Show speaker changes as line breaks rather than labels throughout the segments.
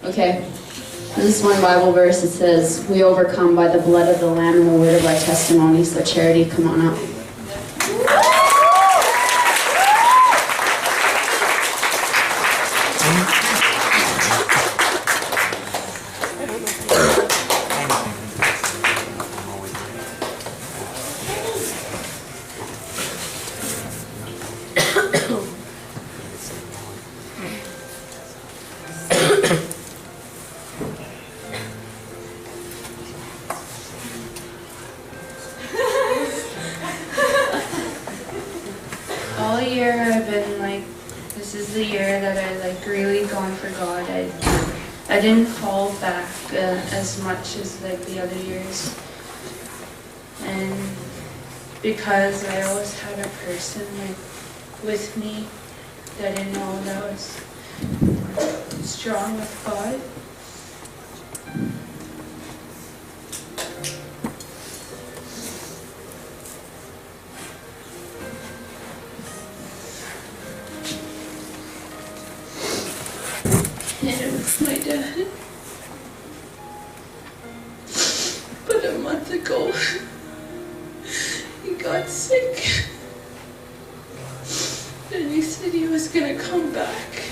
Okay. This one Bible verse, it says, we overcome by the blood of the Lamb and the word of our testimony. So Charity, come on up.
All year I've been like, this is the year that I like really gone for God. I didn't fall back as much as like the other years, and because I always had a person like with me that I know that was strong with God. And it was my dad. But a month ago, he got sick. And he said he was gonna come back.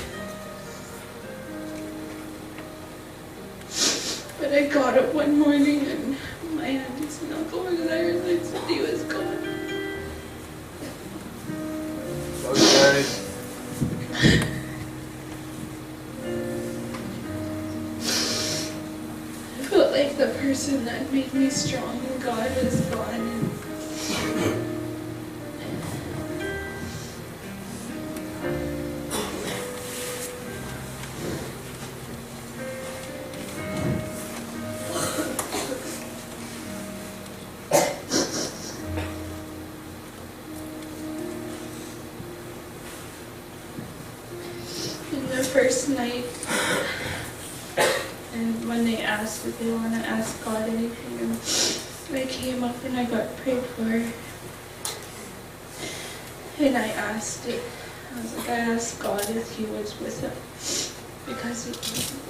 But I got up one morning and my aunt and uncle were there and they said he was gone.
Okay.
I felt like the person that made me strong in God was gone. And the first night, and when they asked if they want to ask God anything, and I came up and I got prayed for. And I asked it. I was like, I asked God if he was with him. Because he wasn't.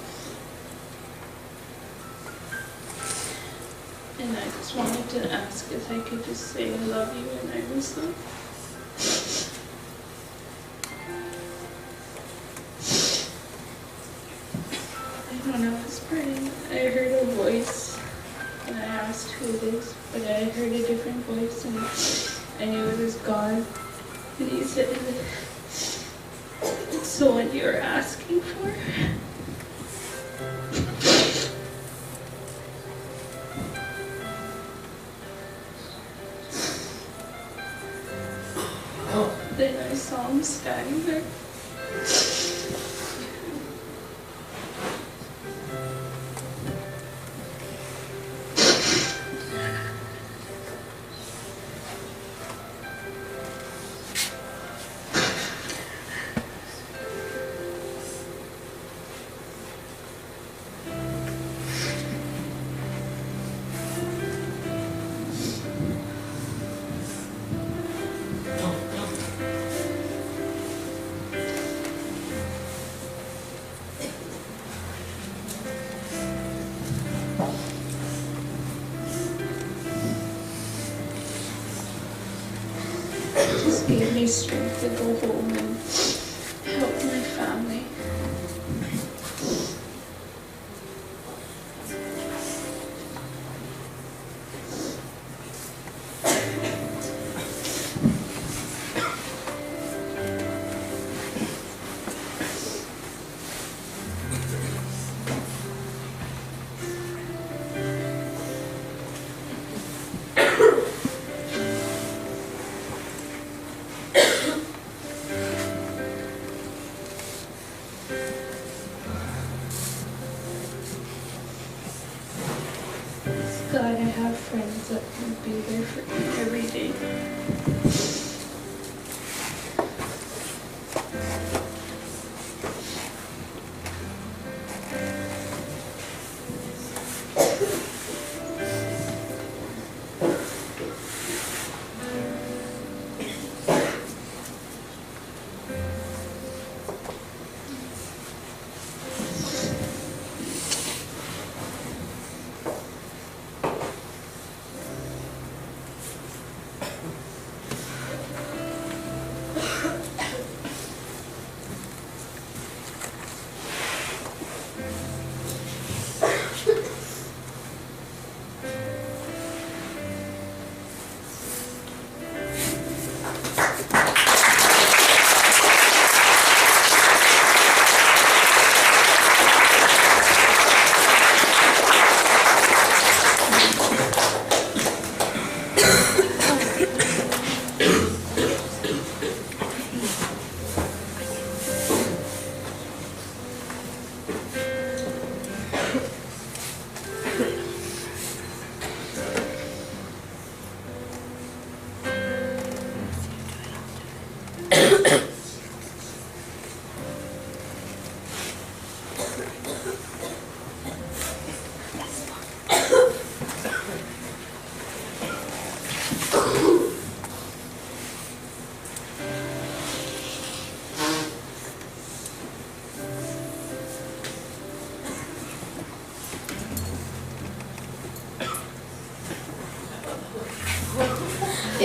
And I just wanted to ask if I could just say I love you and I miss them. I don't know, I was praying. I heard a voice, and I asked who it is, but I heard a different voice, and I knew it was God. And he said, it's the one you're asking for. Then I saw him standing there. Just gave me strength to go home and help my family. God, I have friends that can be there for me every day.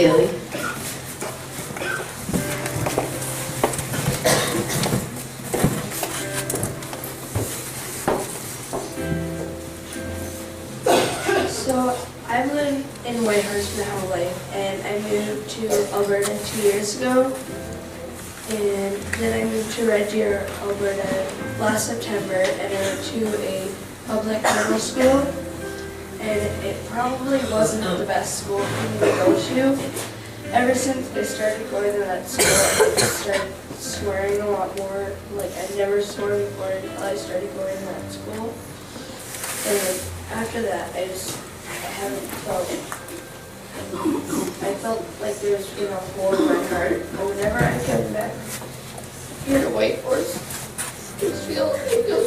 Haley.
So I've lived in Whitehurst my whole life, and I moved to Alberta 2 years ago. And then I moved to Red Deer, Alberta last September, and I went to a public middle school. And it probably wasn't the best school for me to go to. Ever since I started going to that school, I just started swearing a lot more. Like I never swore before until I started going to that school. And after that, I haven't felt. I felt like there was a hole in my heart. And whenever I come back here to Whitehorse, I feel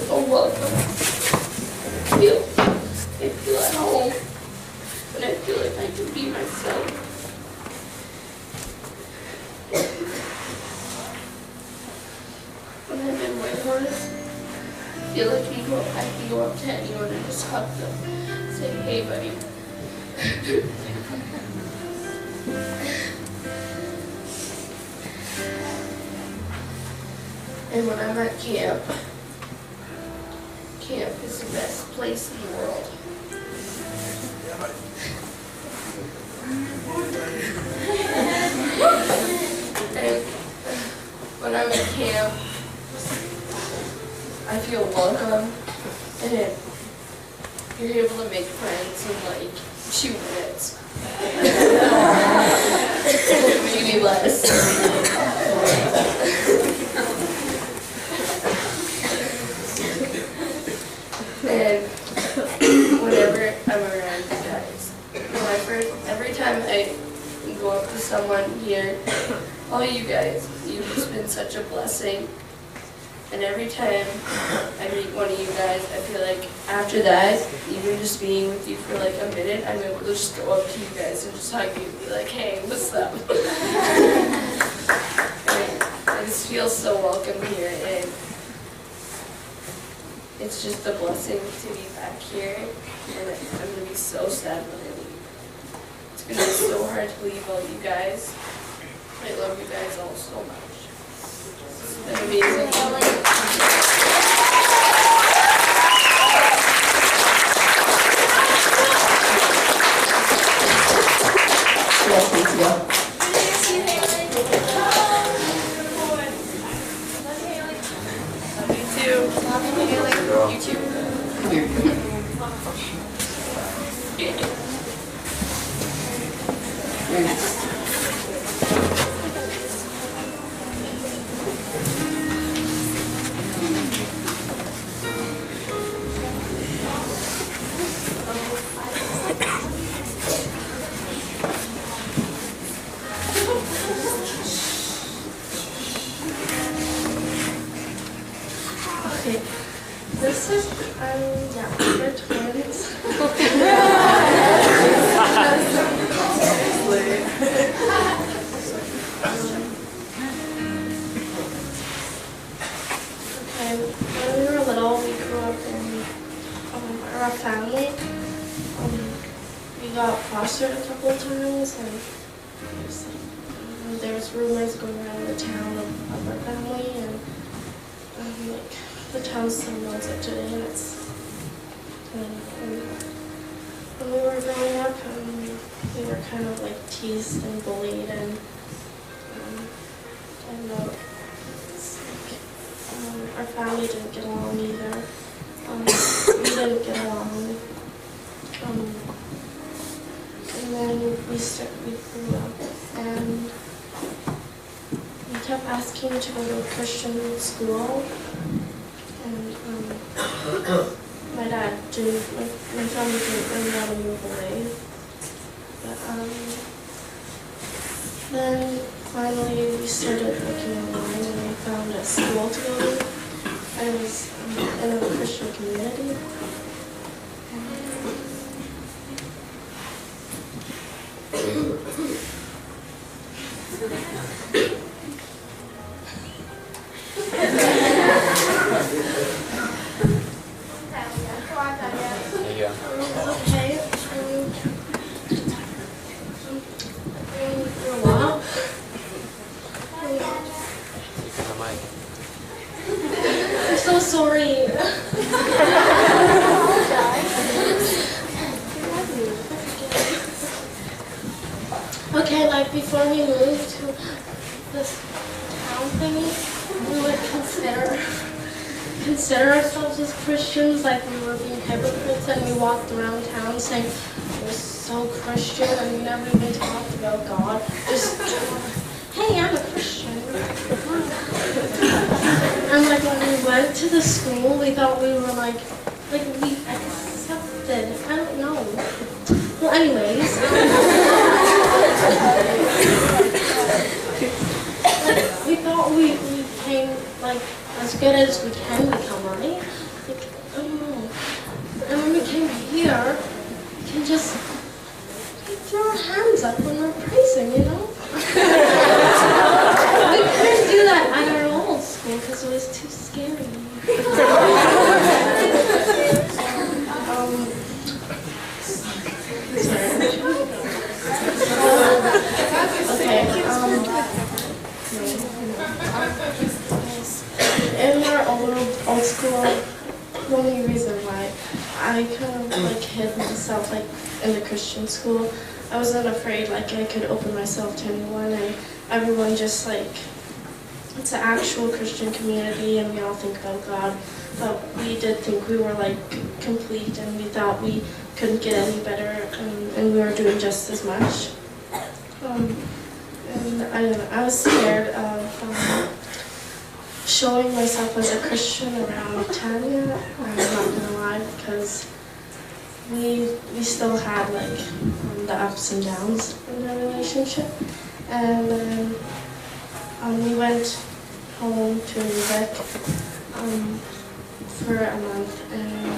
so welcome. I feel at home, and I feel like I can be myself. When I'm in Whitehorse, I feel like I can go up to anyone and just hug them, say, "Hey, buddy." And when I'm at camp is the best place in the world. And when I'm at camp, I feel welcome, and you're able to make friends in like 2 minutes. Maybe less. And whenever I'm around you guys, every time I go up to someone here, all you guys, you've just been such a blessing. And every time I meet one of you guys, I feel like after that, even just being with you for like a minute, I'm able to just go up to you guys and just hug you and be like, "Hey, what's up?" And I just feel so welcome here, and it's just a blessing to be back here, and I'm going to be so sad when I leave. It's going to be so hard to leave all you guys. I love you guys all so much. It's been amazing.
Yes, thanks, Bill.
You too.
Come here. You're next.
Okay. This is, yeah, we're twins. And when we were little, we grew up in our family. We got fostered a couple of times, and there's rumors going around the town of our family, and like the town still knows it today, and it's. And when we were growing up, we were kind of like teased and bullied, and it's like, our family didn't get along either. We didn't get along. And then we grew up, and we kept asking to go to a Christian school, and my dad didn't, my family didn't really want to move away. But then finally we started looking online, and we found a school to go to. I was in a Christian community. Okay.
Christians like we were being hypocrites, and we walked around town saying we're so Christian and we never even talked about God. Just, hey, I'm a Christian. And like when we went to the school, we thought we were like we accepted. I don't know. Well, anyways. We thought we became like as good as we can become, right? Like, I don't know. And when we came here, we can just throw our hands up when we're praising, you know? We couldn't do that at our old school because it was too scary. In our old school, the only reason why I kind of like hid myself like in the Christian school, I wasn't afraid like I could open myself to anyone, and everyone just like, it's an actual Christian community and we all think about God, but we did think we were like complete and we thought we couldn't get any better, and we were doing just as much. And I don't know, I was scared of showing myself as a Christian around Tanya. I'm not gonna lie, because we still had like the ups and downs in our relationship, and then we went home to Vic for a month, and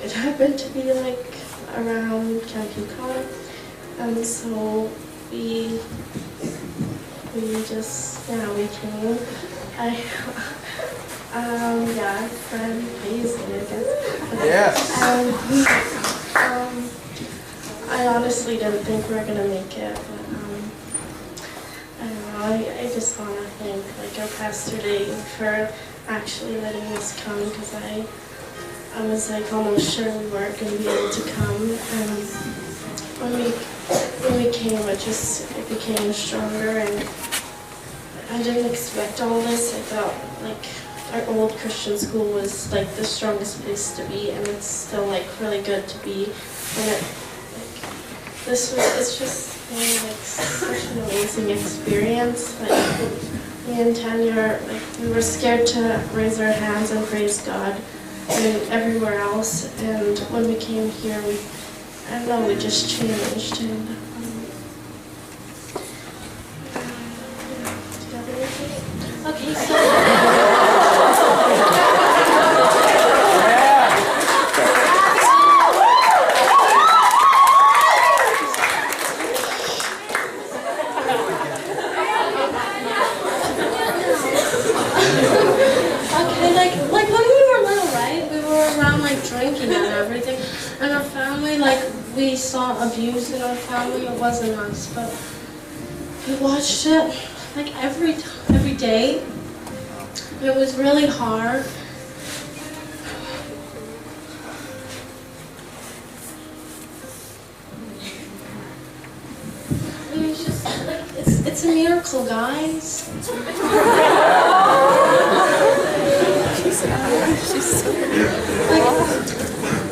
it happened to be like around Camp Yukon, and so we came. Friend Paisley, I guess.
Yes.
I honestly didn't think we were gonna make it, but I don't know. I just want to thank like our pastor Dave for actually letting us come, because I was like almost sure we weren't gonna be able to come, and when we came, it became stronger, and I didn't expect all this. I thought like our old Christian school was like the strongest place to be, and it's still like really good to be. And it's just like such an amazing experience. Like me and Tanya, like we were scared to raise our hands and praise God, and everywhere else. And when we came here, we just changed. And okay, so like when we were little, right? We were around like drinking and everything, and our family, like we saw abuse in our family. It wasn't us, but we watched it like every day. It was really hard. And it's just like it's a miracle, guys.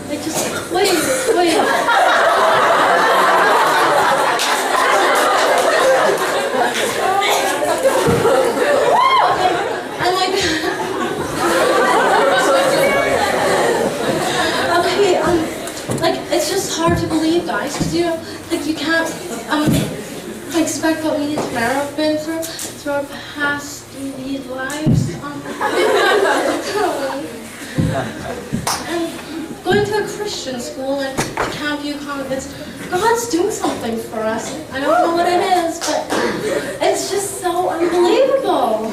Like just wait. Like it's just hard to believe, guys, because you can't expect what me and Tamara have been through our past lives. And going to a Christian school and to Camp Yukon, God's doing something for us. I don't know what it is, but it's just so unbelievable.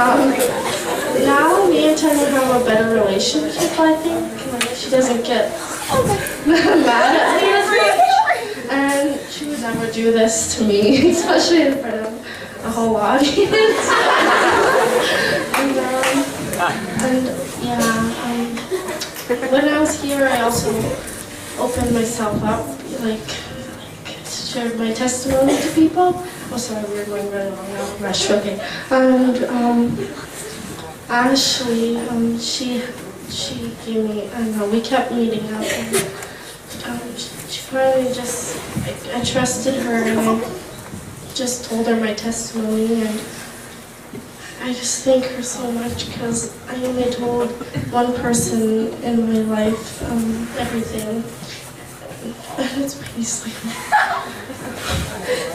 Now me and Tanya have a better relationship, I think. Like, she doesn't get mad at me as much. And she would never do this to me, especially in front of a whole audience. and when I was here, I also opened myself up, like shared my testimony to people. Oh, sorry, we're going really long now. Rush, okay. And Ashley, she gave me, I don't know, we kept meeting up. And, she finally just, I trusted her and I just told her my testimony, and I just thank her so much because I only told one person in my life everything. And it's pretty sweet.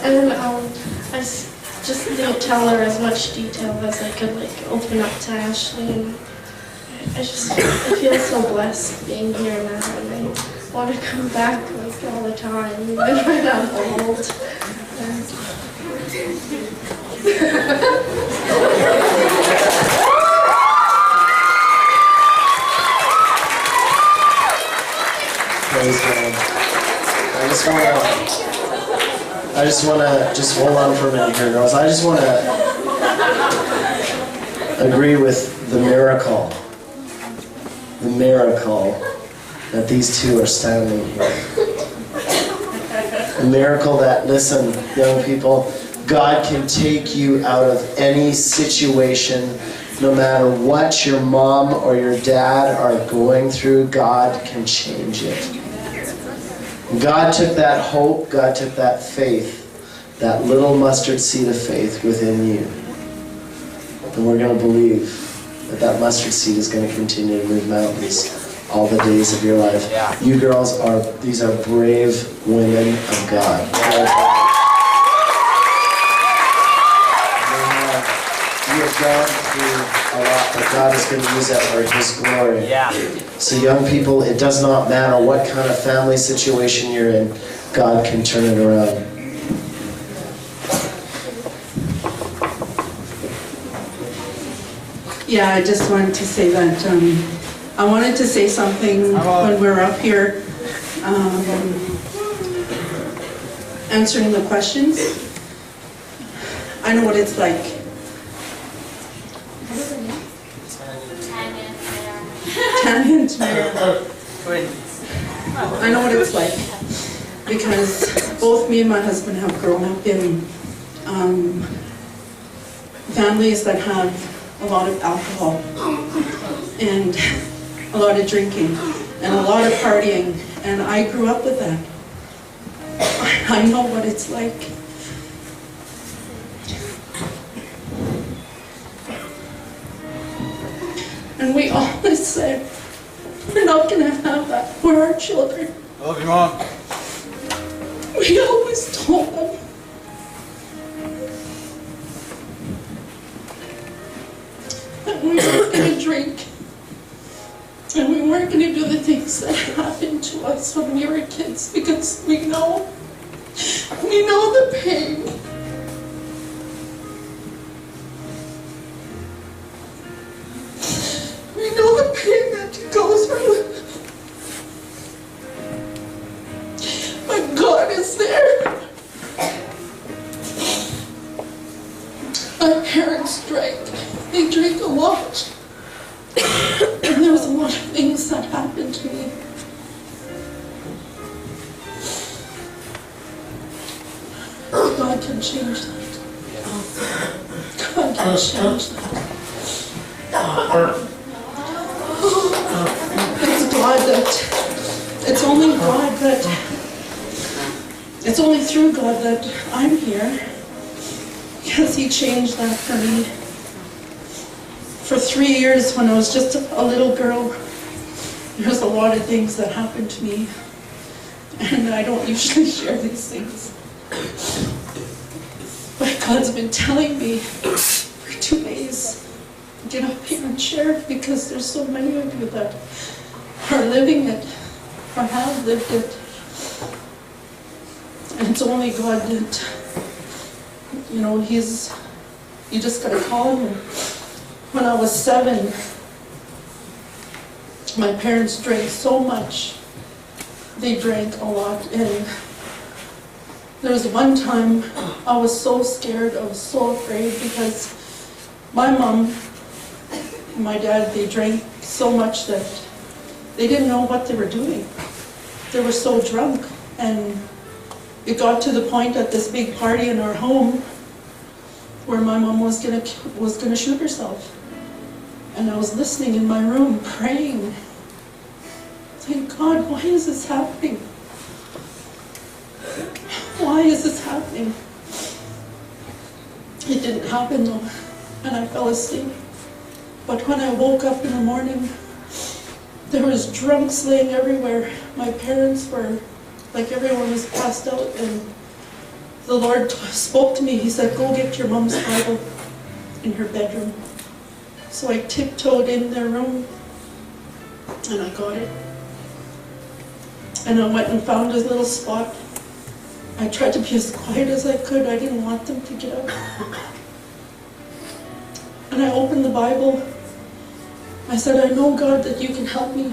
And I just didn't tell her as much detail as I could, like open up to Ashley. And I feel so blessed being here now, and I want to come back like all the time, even when I'm old.
Praise God. I just want to hold on for a minute here, girls. I just want to agree with the miracle that these two are standing here. A miracle that, listen, young people, God can take you out of any situation, no matter what your mom or your dad are going through. God can change it. God took that hope, God took that faith, that little mustard seed of faith within you. And we're going to believe that that mustard seed is going to continue to move mountains all the days of your life. Yeah. You girls these are brave women of God. You have gone through a lot, but God is going to use that for His glory. Yeah. So young people, it does not matter what kind of family situation you're in, God can turn it around.
Yeah, I just wanted to say that I wanted to say something when we're up here answering the questions. I know what it's like. Tanya and Tanya. I know what it's like because both me and my husband have grown up in families that have a lot of alcohol and a lot of drinking and a lot of partying, and I grew up with that. I know what it's like. And we always said, we're not going to have that for our children.
Love you, Mom.
We always told them. That we weren't going to drink. And we weren't going to do the things that happened to us when we were kids, because we know the pain. We know the pain that you go through. But God is there. My parents drank. They drank a lot. And there was a lot of things that happened to me. God can change that. God can change that. It's God that, it's only God that, it's only through God that I'm here. Because He changed that for me. For 3 years, when I was just a little girl, there was a lot of things that happened to me. And I don't usually share these things. But God's been telling me for 2 days, get up here and share, because there's so many of you that are living it, or have lived it. And it's only God that, you just gotta call Him when I was 7, my parents drank so much. They drank a lot, and there was one time I was so scared, I was so afraid, because my mom and my dad, they drank so much that they didn't know what they were doing. They were so drunk, and it got to the point at this big party in our home where my mom was gonna shoot herself. And I was listening in my room, praying. Thank God, why is this happening? Why is this happening? It didn't happen though, and I fell asleep. But when I woke up in the morning, there was drunks laying everywhere. My parents were, like, everyone was passed out, and the Lord spoke to me. He said, go get your mom's Bible in her bedroom. So I tiptoed in their room, and I got it. And I went and found a little spot. I tried to be as quiet as I could. I didn't want them to get up. And I opened the Bible. I said, I know, God, that you can help me.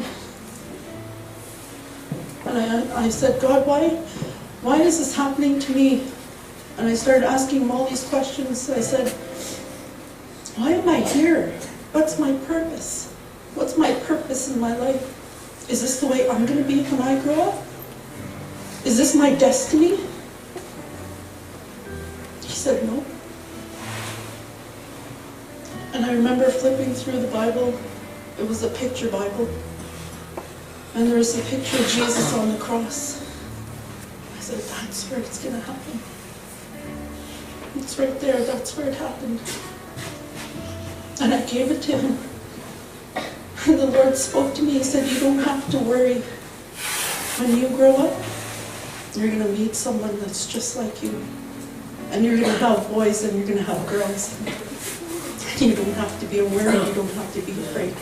And I said, God, why is this happening to me? And I started asking him all these questions. I said, why am I here? What's my purpose? What's my purpose in my life? Is this the way I'm going to be when I grow up? Is this my destiny? He said, no. And I remember flipping through the Bible. It was a picture Bible. And there was a picture of Jesus on the cross. I said, that's where it's going to happen. It's right there. That's where it happened. And I gave it to him. And the Lord spoke to me. He said, you don't have to worry. When you grow up, you're going to meet someone that's just like you. And you're going to have boys and you're going to have girls. You don't have to be aware. You don't have to be afraid.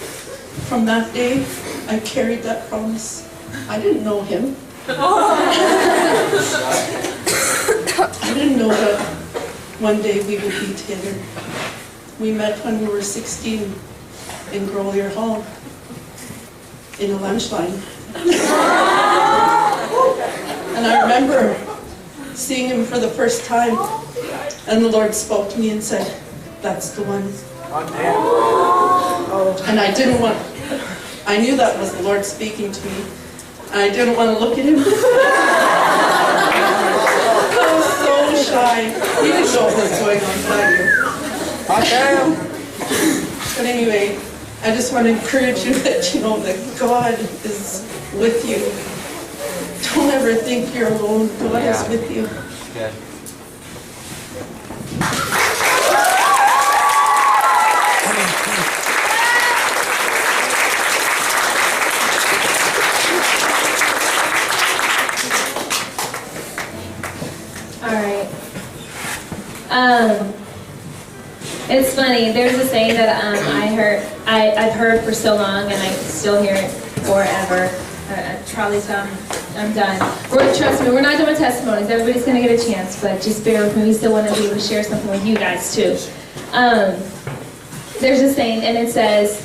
From that day, I carried that promise. I didn't know him. I didn't know that one day we would be together. We met when we were 16 in Grolier Hall in a lunch line. And I remember seeing him for the first time, and the Lord spoke to me and said, that's the one. And I knew that was the Lord speaking to me. And I didn't want to look at him. I was so shy. He didn't know what was going on, but I knew. But anyway, I just want to encourage you that you know that God is with you. Don't ever think you're alone. God is with you.
Good.
It's funny. There's a saying that I've heard for so long, and I still hear it forever. Charlie's gone. I'm done. Trust me, we're not doing testimonies. Everybody's gonna get a chance, but just bear with me. We still want to be able to share something with you guys too. There's a saying, and it says,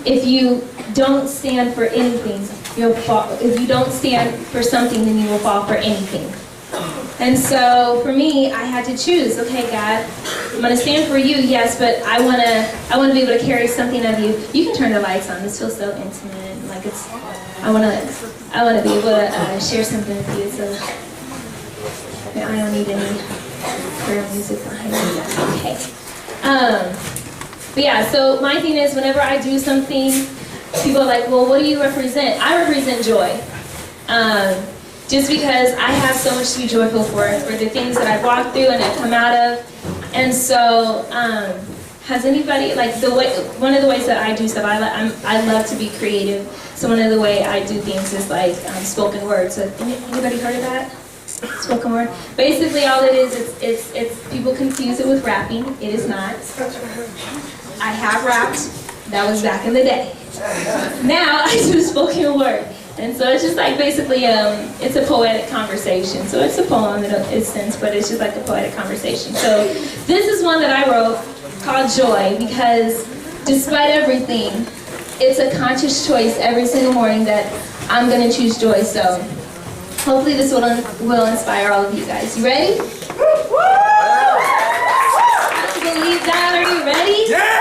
if you don't stand for anything, you'll fall. If you don't stand for something, then you will fall for anything. And so for me, I had to choose. Okay, God, I'm going to stand for you, yes, but I want to be able to carry something of you. You can turn the lights on. This feels so intimate. Like it's. I want to be able to share something with you. So I don't need any prayer music behind me. Okay. But yeah. So my thing is, whenever I do something, people are like, "Well, what do you represent?" I represent joy. Just because I have so much to be joyful for the things that I've walked through and I've come out of. And so, has anybody, like, one of the ways that I do stuff, I love to be creative. So one of the way I do things is like spoken word. So anybody heard of that? Spoken word? Basically all it is, it's people confuse it with rapping. It is not. I have rapped. That was back in the day. Now I do spoken word. And so it's just like basically, it's a poetic conversation. So it's a poem in a sense, but it's just like a poetic conversation. So this is one that I wrote called Joy, because Despite everything, it's a conscious choice every single morning that I'm going to choose joy. So hopefully this will inspire all of you guys. You ready? Believe that. Are you ready?
Yeah!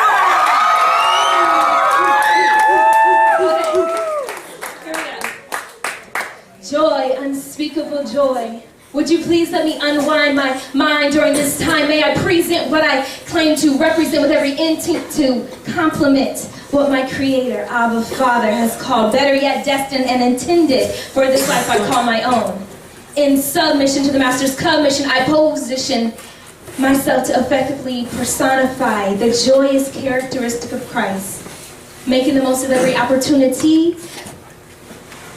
Joy, unspeakable joy. Would you please let me unwind my mind during this time? May I present what I claim to represent with every intent to complement what my Creator, Abba Father, has called, better yet, destined and intended for this life I call my own. In submission to the Master's commission, I position myself to effectively personify the joyous characteristic of Christ, making the most of every opportunity,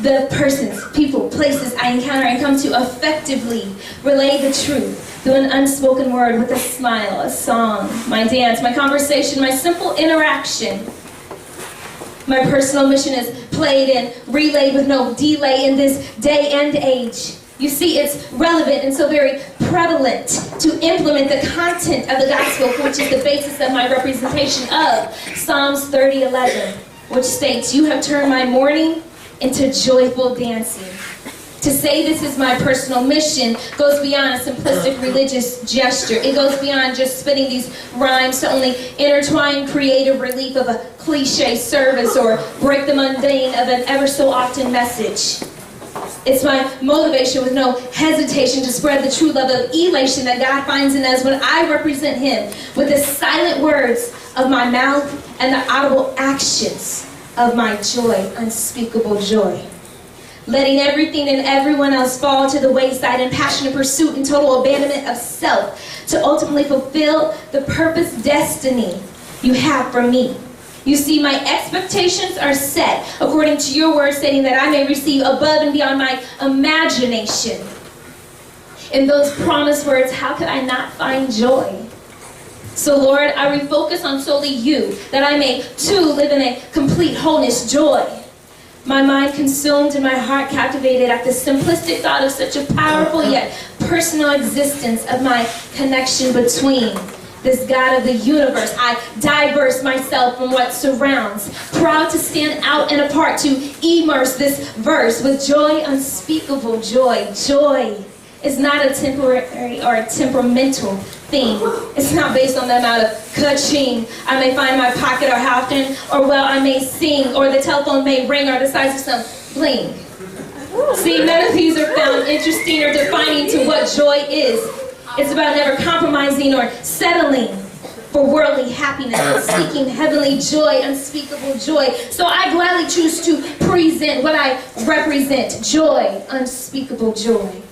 the persons, people, places I encounter and come to effectively relay the truth through an unspoken word with a smile, a song, my dance, my conversation, my simple interaction. My personal mission is played and relayed with no delay in this day and age. You see, it's relevant and so very prevalent to implement the content of the gospel, which is the basis of my representation of Psalms 30:11, which states, "You have turned my mourning into joyful dancing." To say this is my personal mission goes beyond a simplistic religious gesture. It goes beyond just spitting these rhymes to only intertwine creative relief of a cliche service or break the mundane of an ever so often message. It's my motivation with no hesitation to spread the true love of elation that God finds in us when I represent Him with the silent words of my mouth and the audible actions of my joy, unspeakable joy. Letting everything and everyone else fall to the wayside in passionate pursuit and total abandonment of self to ultimately fulfill the purpose, destiny you have for me. You see, my expectations are set according to your word, stating that I may receive above and beyond my imagination. In those promised words, how could I not find joy? So Lord, I refocus on solely you, that I may too live in a complete wholeness, joy. My mind consumed and my heart captivated at the simplistic thought of such a powerful yet personal existence of my connection between this God of the universe. I diverse myself from what surrounds, proud to stand out and apart, to immerse this verse with joy, unspeakable joy. Joy is not a temporary or a temperamental thing. It's not based on the amount of ka-ching I may find in my pocket or how often or well I may sing or the telephone may ring or the size of some bling. See, none of these are found interesting or defining to what joy is. It's about never compromising or settling for worldly happiness, but seeking heavenly joy, unspeakable joy. So I gladly choose to present what I represent, joy, unspeakable joy.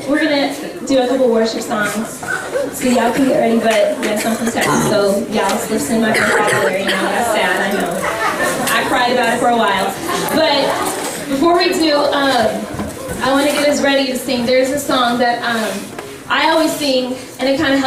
We're gonna do a couple worship songs, so y'all can get ready. But we have some from Texas, so y'all slips in my vocabulary. You know, that's sad. I know. I cried about it for a while. But before we do, I want to get us ready to sing. There's a song that I always sing, and it kind of helps.